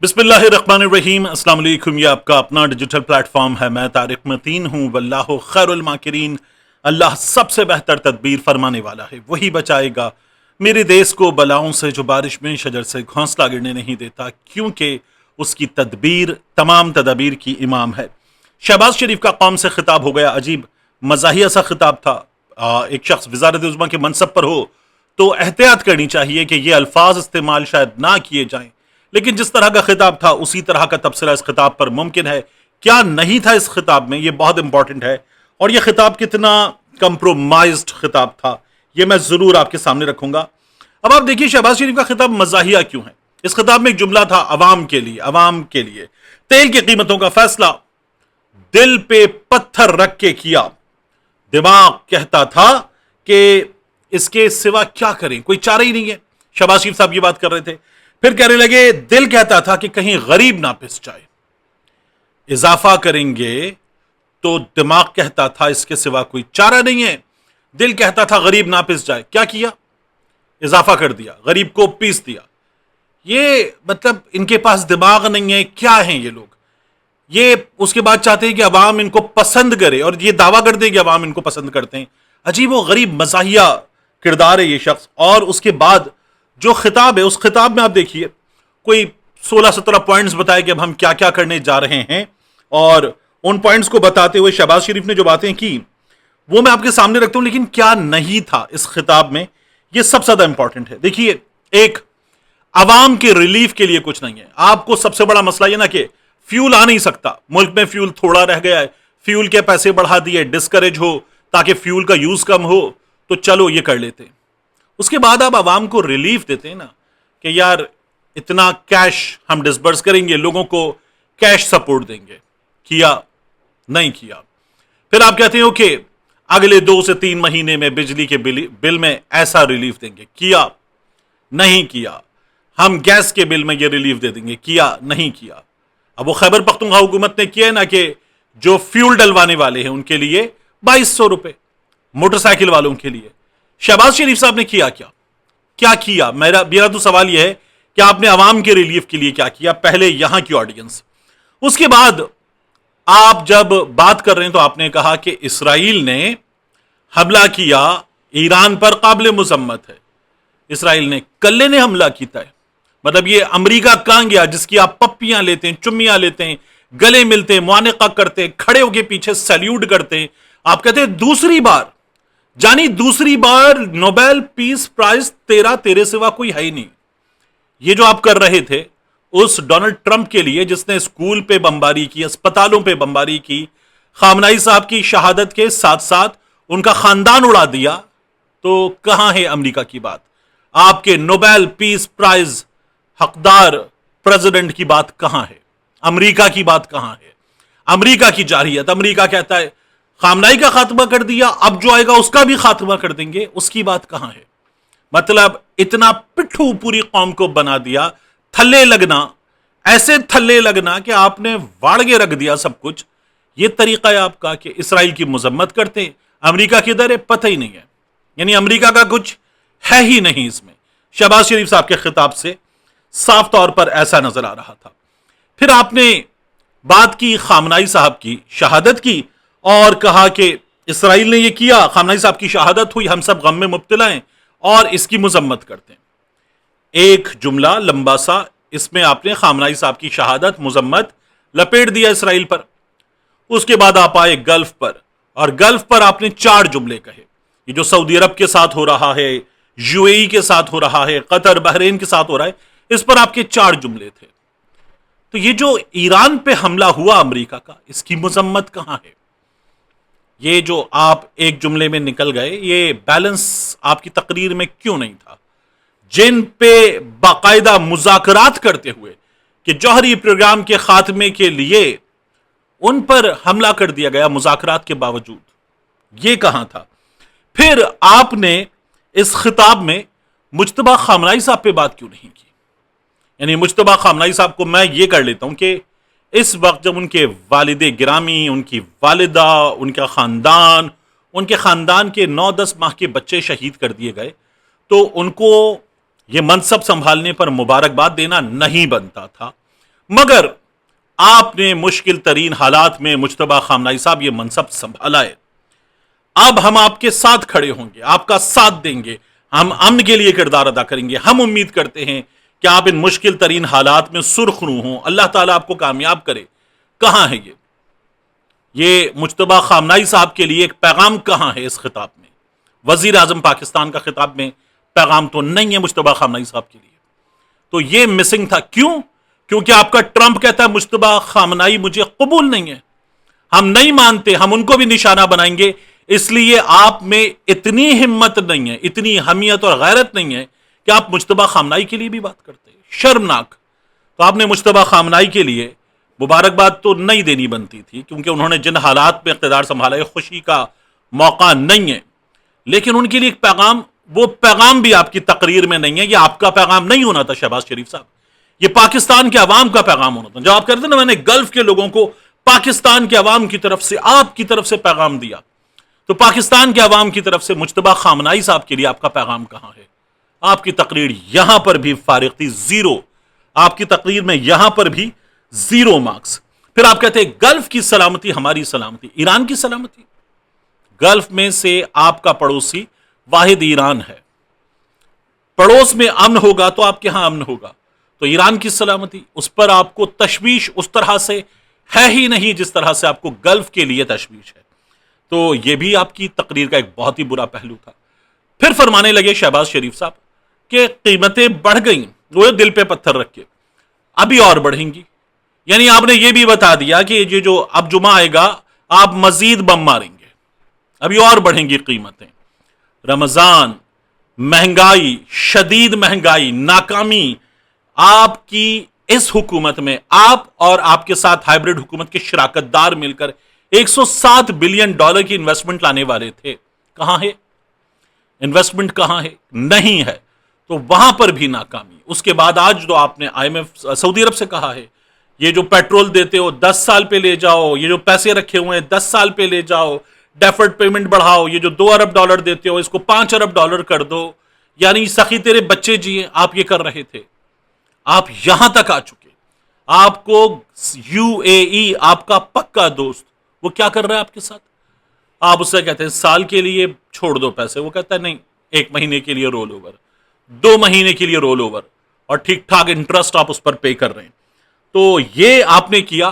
बिस्मिल्लाहिर्रहमानिर्रहीम। अस्सलाम वालेकुम। ये आपका अपना डिजिटल प्लेटफॉर्म है। मैं तारिक मतीन हूँ। वल्लाहु खैरुल माकिरीन। अल्लाह सबसे बेहतर तदबीर फरमाने वाला है, वही बचाएगा मेरे देश को बलाओं से जो बारिश में शजर से घोंसला गिरने नहीं देता, क्योंकि उसकी तदबीर तमाम तदबीर की इमाम है। शहबाज शरीफ का कौम से खिताब हो गया, अजीब मज़ाहिया सा खिताब था। एक शख्स वज़ारत उज़्मा के मनसब पर हो तो एहतियात करनी चाहिए कि ये अल्फाज इस्तेमाल शायद ना किए जाएं, लेकिन जिस तरह का खिताब था उसी तरह का तबसरा इस खिताब पर मुमकिन है। क्या नहीं था इस खिताब में, ये बहुत इंपॉर्टेंट है। और ये खिताब कितना कंप्रोमाइज्ड खिताब था, ये मैं जरूर आपके सामने रखूंगा। अब आप देखिए शहबाज शरीफ का खिताब मज़ाहिया क्यों है। इस खिताब में एक जुमला था, अवाम के लिए, अवाम के लिए तेल की कीमतों का फैसला दिल पे पत्थर रख के किया। दिमाग कहता था कि इसके सिवा क्या करें, कोई चारा ही नहीं है। शहबाज शरीफ साहब ये बात कर रहे थे। फिर कहने लगे, दिल कहता था कि कहीं गरीब ना पिस जाए। इजाफा करेंगे तो दिमाग कहता था इसके सिवा कोई चारा नहीं है। दिल कहता था गरीब ना पिस जाए। क्या किया? इजाफा कर दिया, गरीब को पीस दिया। ये मतलब इनके पास दिमाग नहीं है, क्या हैं ये लोग। ये उसके बाद चाहते हैं कि अवाम इनको पसंद करे, और ये दावा कर दे कि अवाम इनको पसंद करते हैं। अजीब व गरीब मज़ाहिया किरदार है ये शख्स। और उसके बाद जो खिताब है, उस खिताब में आप देखिए कोई 16-17 पॉइंट्स बताए कि अब हम क्या क्या करने जा रहे हैं, और उन पॉइंट्स को बताते हुए शहबाज शरीफ ने जो बातें की वो मैं आपके सामने रखता हूं। लेकिन क्या नहीं था इस खिताब में, ये सबसे ज्यादा इंपॉर्टेंट है। देखिए, एक, अवाम के रिलीफ के लिए कुछ नहीं है। आपको सबसे बड़ा मसला ये ना कि फ्यूल आ नहीं सकता, मुल्क में फ्यूल थोड़ा रह गया है, फ्यूल के पैसे बढ़ा दिए, डिस्करेज हो ताकि फ्यूल का यूज कम हो, तो चलो ये कर लेते हैं। उसके बाद आप आवाम को रिलीफ देते हैं ना कि यार इतना कैश हम डिसबर्स करेंगे, लोगों को कैश सपोर्ट देंगे। किया? नहीं किया। फिर आप कहते हैं ओके, अगले 2 से 3 महीने में बिजली के बिल में ऐसा रिलीफ देंगे। किया? नहीं किया। हम गैस के बिल में ये रिलीफ दे देंगे। किया? नहीं किया। अब वो खैबर पख्तूनख्वा हुकूमत ने किया है ना कि जो फ्यूल डलवाने वाले हैं उनके लिए 2200 रुपए, मोटरसाइकिल वालों के लिए। शहबाज शरीफ साहब ने किया क्या? क्या किया? मेरा तो सवाल यह है कि आपने अवाम के रिलीफ के लिए क्या किया, पहले यहां की ऑडियंस। उसके बाद आप जब बात कर रहे हैं तो आपने कहा कि इसराइल ने हमला किया ईरान पर, काबिल मुजम्मत है। इसराइल ने कल्ले ने हमला किया है, मतलब ये अमेरिका कहां गया जिसकी आप पप्पियां लेते हैं, चुम्मियां लेते हैं, गले मिलते हैं, मुआनका करते हैं, खड़े होकर पीछे सैल्यूट करते हैं। आप कहते हैं दूसरी बार, जानी दूसरी बार नोबेल पीस प्राइज तेरे सिवा कोई है ही नहीं। ये जो आप कर रहे थे उस डोनाल्ड ट्रंप के लिए जिसने स्कूल पे बमबारी की, अस्पतालों पे बमबारी की, खामनाई साहब की शहादत के साथ साथ उनका खानदान उड़ा दिया, तो कहां है अमेरिका की बात? आपके नोबेल पीस प्राइज हकदार प्रेसिडेंट की बात कहां है? अमेरिका की बात कहां है? अमेरिका की जारहियत। अमेरिका कहता है खामनाई का खात्मा कर दिया, अब जो आएगा उसका भी खात्मा कर देंगे, उसकी बात कहां है? मतलब इतना पिट्ठू पूरी कौम को बना दिया, थल्ले लगना, ऐसे थल्ले लगना कि आपने वाड़ के रख दिया सब कुछ। यह तरीका है आपका कि इसराइल की मजम्मत करते हैं, अमेरिका किधर है पता ही नहीं है, यानी अमेरिका का कुछ है ही नहीं इसमें। शहबाज शरीफ साहब के खिताब से साफ तौर पर ऐसा नजर आ रहा था। फिर आपने बात की खामनाई साहब की शहादत की और कहा कि इसराइल ने यह किया, खामनाई साहब की शहादत हुई, हम सब गम में मुब्तला हैं और इसकी मजम्मत करते हैं। एक जुमला लंबा सा, इसमें आपने खामनाई साहब की शहादत, मजम्मत लपेट दिया इसराइल पर। उसके बाद आप आए गल्फ पर, और गल्फ पर आपने 4 जुमले कहे। ये जो सऊदी अरब के साथ हो रहा है, यूएई के साथ हो रहा है, कतर बहरीन के साथ हो रहा है, इस पर आपके 4 जुमले थे। तो ये जो ईरान पे हमला हुआ अमेरिका का, इसकी मजम्मत कहां है? ये जो आप एक जुमले में निकल गए, ये बैलेंस आपकी तकरीर में क्यों नहीं था? जिन पे बाकायदा मुज़ाकरात करते हुए कि जौहरी प्रोग्राम के खात्मे के लिए उन पर हमला कर दिया गया मुज़ाकरात के बावजूद, ये कहां था? फिर आपने इस खिताब में मुज्तबा खामनाई साहब पे बात क्यों नहीं की? यानी मुज्तबा खामनाई साहब को मैं ये कर लेता हूं कि इस वक्त जब उनके वालिद गिरामी, उनकी वालिदा, उनके खानदान के 9-10 माह के बच्चे शहीद कर दिए गए, तो उनको ये मनसब संभालने पर मुबारकबाद देना नहीं बनता था। मगर आपने मुश्किल तरीन हालात में मुज्तबा खामनाई साहब ये मनसब संभाला है। अब हम आपके साथ खड़े होंगे, आपका साथ देंगे, हम अमन के लिए किरदार अदा करेंगे। हम उम्मीद करते हैं कि आप इन मुश्किल तरीन हालात में सुरखरू हों, अल्लाह ताला आपको कामयाब करे। कहां है ये मुज्तबा खामनाई साहब के लिए एक पैगाम कहां है इस खिताब में? वजीर आजम पाकिस्तान का खिताब में पैगाम तो नहीं है मुज्तबा खामनाई साहब के लिए। तो ये मिसिंग था। क्यों? क्योंकि आपका ट्रंप कहता है मुज्तबा खामनाई मुझे कबूल नहीं है, हम नहीं मानते, हम उनको भी निशाना बनाएंगे। इसलिए आप में इतनी हिम्मत नहीं है, इतनी हमियत और गैरत नहीं है कि आप मुज्तबा खामनाई के लिए भी बात करते हैं। शर्मनाक। तो आपने मुज्तबा खामनाई के लिए मुबारकबाद तो नहीं देनी बनती थी, क्योंकि उन्होंने जिन हालात में इक़्तिदार संभाला है खुशी का मौका नहीं है। लेकिन उनके लिए एक पैगाम, वो पैगाम भी आपकी तकरीर में नहीं है। ये आपका पैगाम नहीं होना था शहबाज शरीफ साहब, ये पाकिस्तान के अवाम का पैगाम होना था। जब आप कहते ना मैंने गल्फ के लोगों को पाकिस्तान के अवाम की तरफ से, आपकी तरफ से पैगाम दिया, तो पाकिस्तान के अवाम की तरफ से मुज्तबा खामनाई साहब के लिए आपका पैगाम कहां है? आपकी तकरीर यहां पर भी फारिग थी, जीरो। आपकी तकरीर में यहां पर भी जीरो मार्क्स। फिर आप कहते हैं गल्फ की सलामती हमारी सलामती, ईरान की सलामती। गल्फ में से आपका पड़ोसी वाहिद ईरान है। पड़ोस में अमन होगा तो आपके यहां अमन होगा। तो ईरान की सलामती, उस पर आपको तशवीश उस तरह से है ही नहीं जिस तरह से आपको गल्फ के लिए तशवीश है। तो यह भी आपकी तकरीर का एक बहुत ही बुरा पहलू था। फिर फरमाने लगे शहबाज शरीफ साहब कि कीमतें बढ़ गई, वो दिल पे पत्थर रख के अभी और बढ़ेंगी। यानी आपने ये भी बता दिया कि ये जो अब जुमा आएगा आप मजीद बम मारेंगे, अभी और बढ़ेंगी कीमतें। रमजान, महंगाई, शदीद महंगाई, नाकामी, आपकी इस हुकूमत में आप और आपके साथ हाइब्रिड हुकूमत के शराकतदार मिलकर 107 बिलियन डॉलर की इन्वेस्टमेंट लाने वाले थे। कहां है इन्वेस्टमेंट? कहां है? नहीं है। तो वहां पर भी नाकामी। उसके बाद आज जो आपने IMF सऊदी अरब से कहा है, ये जो पेट्रोल देते हो 10 साल पे ले जाओ, ये जो पैसे रखे हुए हैं 10 साल पे ले जाओ, डेफर्ड पेमेंट बढ़ाओ, ये जो 2 अरब डॉलर देते हो इसको 5 अरब डॉलर कर दो, यानी सखी तेरे बच्चे जिए, आप ये कर रहे थे। आप यहां तक आ चुके। आपको UAE, आपका पक्का दोस्त, वो क्या कर रहा है आपके साथ? आप उससे कहते हैं साल के लिए छोड़ दो पैसे, वो कहता है नहीं, 1 महीने के लिए रोल ओवर, 2 महीने के लिए रोल ओवर, और ठीक ठाक इंटरेस्ट आप उस पर पे कर रहे हैं। तो ये आपने किया।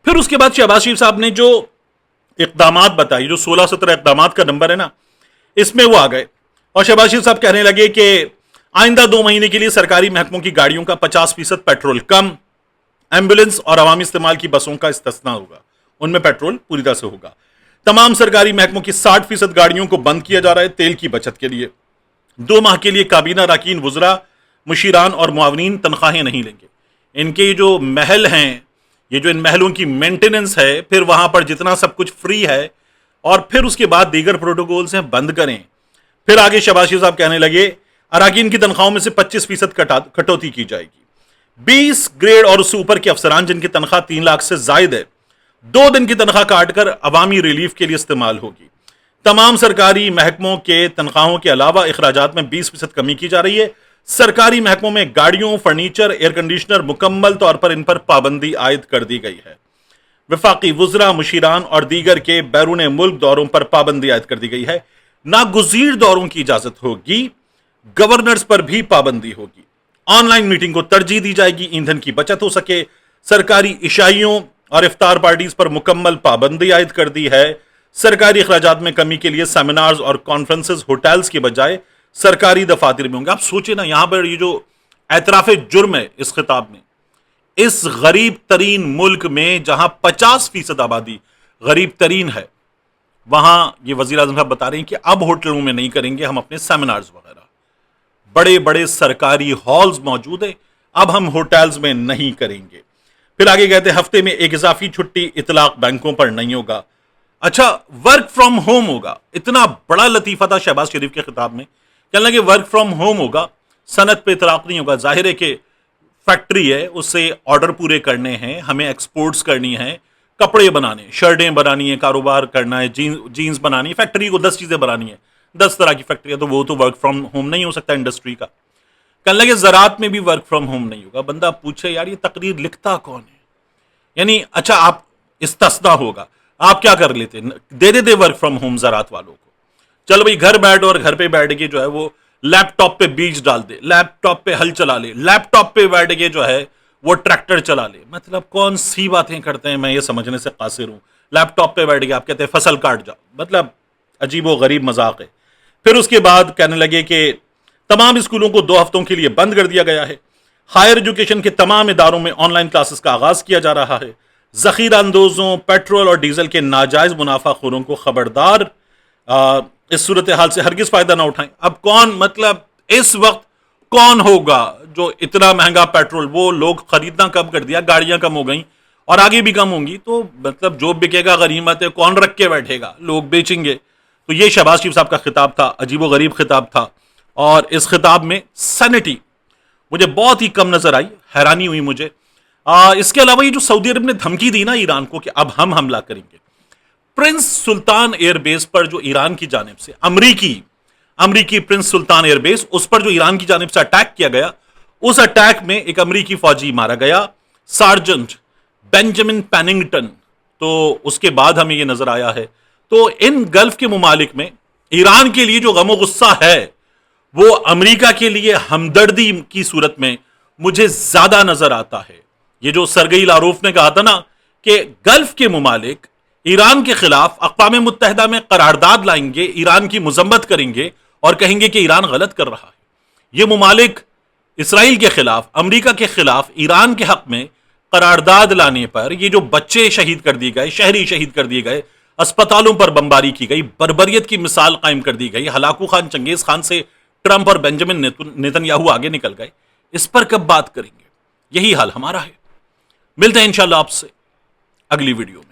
फिर उसके बाद शहबाज शरीफ साहब ने जो इकदामात बताई, जो 16-17 इकदामात का नंबर है ना, इसमें वो आ गए और शहबाज शरीफ साहब कहने लगे कि आइंदा 2 महीने के लिए सरकारी महकमों की गाड़ियों का 50% पेट्रोल कम, एम्बुलेंस और अवामी इस्तेमाल की बसों का इस्तिस्ना होगा, उनमें पेट्रोल पूरी तरह से होगा। तमाम सरकारी महकमों की 60% गाड़ियों को बंद किया जा रहा है तेल की बचत के लिए। 2 माह के लिए काबीना अरकान, वुज़रा, मुशीरान और मुआवनीन तनख्वाहें नहीं लेंगे। इनके जो महल हैं, ये जो इन महलों की मेंटेनेंस है, फिर वहां पर जितना सब कुछ फ्री है, और फिर उसके बाद दीगर प्रोटोकॉल्स हैं, बंद करें। फिर आगे शहबाज शरीफ साहब कहने लगे अरकान की तनख्वाहों में से 25% कटौती की जाएगी। 20 ग्रेड और उससे ऊपर के अफसरान जिनकी तनख्वाह 3 लाख से जायद है, 2 दिन की तनख्वाह काटकर अवामी रिलीफ के लिए इस्तेमाल होगी। तमाम सरकारी महकमों के तनख्वाहों के अलावा अखराजात में 20% कमी की जा रही है। सरकारी महकमों में गाड़ियों, फर्नीचर, एयर कंडीशनर मुकम्मल तौर पर इन पर पाबंदी आयद कर दी गई है। वफाकी वुज़रा, मुशीरान और दीगर के बैरून मुल्क दौरों पर पाबंदी आयद कर दी गई है। नागुज़ीर दौरों की इजाजत होगी। गवर्नर्स पर भी पाबंदी होगी। ऑनलाइन मीटिंग को तरजीह दी जाएगी, ईंधन की बचत हो सके। सरकारी इशाइयों और इफ्तार पार्टीज पर मुकम्मल पाबंदी आयद कर दी है। सरकारी अखराजात में कमी के लिए सेमिनार्स और कॉन्फ्रेंसेस होटल्स के बजाय सरकारी दफातर में होंगे। आप सोचे ना, यहां पर ये जो एतराफ़ जुर्म है इस खिताब में, इस गरीब तरीन मुल्क में जहां 50% आबादी गरीब तरीन है, वहां ये वजीर आज़म साहब बता रहे हैं कि अब होटलों में नहीं करेंगे हम अपने सेमिनार्स वगैरह, बड़े बड़े सरकारी हॉल्स मौजूद है, अब हम होटल्स में नहीं करेंगे। फिर आगे कहते हैं हफ्ते में एक इजाफी छुट्टी इतलाक बैंकों पर नहीं होगा। अच्छा, वर्क फ्रॉम होम होगा। इतना बड़ा लतीफा था शहबाज शरीफ के खिताब में, कहने लगे वर्क फ्रॉम होम होगा, सनत पे इतलाक नहीं होगा। जाहिर है कि फैक्ट्री है, उससे ऑर्डर पूरे करने हैं, हमें एक्सपोर्ट्स करनी है, कपड़े बनाने, शर्टें बनानी है, कारोबार करना है, जीन्स बनानी है, फैक्ट्री को 10 चीजें बनानी है, 10 तरह की फैक्ट्री है, तो वो तो वर्क फ्रॉम होम नहीं हो सकता इंडस्ट्री का। کہنے لگے زراعت میں بھی ورک فرام ہوم نہیں ہوگا. بندہ پوچھے یار یہ تقریر لکھتا کون ہے؟ یعنی اچھا آپ استثنا ہوگا، آپ کیا کر لیتے؟ دے دے ورک فرام ہوم زراعت والوں کو. چلو بھائی گھر بیٹھ اور گھر پہ بیٹھ کے جو ہے وہ لیپ ٹاپ پہ بیج ڈال دے، لیپ ٹاپ پہ ہل چلا لے، لیپ ٹاپ پہ بیٹھ کے جو ہے وہ ٹریکٹر چلا لے. مطلب کون سی باتیں کرتے ہیں، میں یہ سمجھنے سے قاصر ہوں. لیپ ٹاپ پہ بیٹھ کے آپ کہتے ہیں فصل کاٹ جاؤ. مطلب عجیب و غریب مذاق ہے. پھر اس کے بعد کہنے لگے کہ تمام اسکولوں کو 2 ہفتوں کے لیے بند کر دیا گیا ہے. ہائر ایجوکیشن کے تمام اداروں میں آن لائن کلاسز کا آغاز کیا جا رہا ہے. ذخیرہ اندوزوں، پیٹرول اور ڈیزل کے ناجائز منافع خوروں کو خبردار، اس صورتحال سے ہرگز فائدہ نہ اٹھائیں. اب کون، مطلب اس وقت کون ہوگا جو اتنا مہنگا پیٹرول، وہ لوگ خریدنا کم کر دیا، گاڑیاں کم ہو گئیں اور آگے بھی کم ہوں گی، تو مطلب جو بکے گا غنیمت ہے، کون رکھ کے بیٹھے گا، لوگ بیچیں گے. تو یہ شہباز شریف صاحب کا خطاب تھا، عجیب و غریب خطاب تھا. اور اس خطاب میں سینٹی مجھے بہت ہی کم نظر آئی، حیرانی ہوئی مجھے. اس کے علاوہ یہ جو سعودی عرب نے دھمکی دی نا ایران کو کہ اب ہم حملہ کریں گے، پرنس سلطان ایئر بیس پر جو ایران کی جانب سے امریکی پرنس سلطان ایئر بیس، اس پر جو ایران کی جانب سے اٹیک کیا گیا، اس اٹیک میں ایک امریکی فوجی مارا گیا، سارجنٹ بینجامن پیننگٹن. تو اس کے بعد ہمیں یہ نظر آیا ہے. تو ان گلف کے ممالک میں ایران کے لیے جو غم و غصہ ہے وہ امریکہ کے لیے ہمدردی کی صورت میں مجھے زیادہ نظر آتا ہے. یہ جو سرگئی لاروف نے کہا تھا نا کہ گلف کے ممالک ایران کے خلاف اقوام متحدہ میں قرارداد لائیں گے، ایران کی مذمت کریں گے اور کہیں گے کہ ایران غلط کر رہا ہے. یہ ممالک اسرائیل کے خلاف، امریکہ کے خلاف ایران کے حق میں قرارداد لانے پر یہ جو بچے شہید کر دیے گئے، شہری شہید کر دیے گئے، اسپتالوں پر بمباری کی گئی، بربریت کی مثال قائم کر دی گئی، ہلاکو خان چنگیز خان سے ٹرمپ اور بینجامن نیتن یاہو آگے نکل گئے، اس پر کب بات کریں گے؟ یہی حال ہمارا ہے. ملتے ہیں انشاءاللہ آپ سے اگلی ویڈیو میں.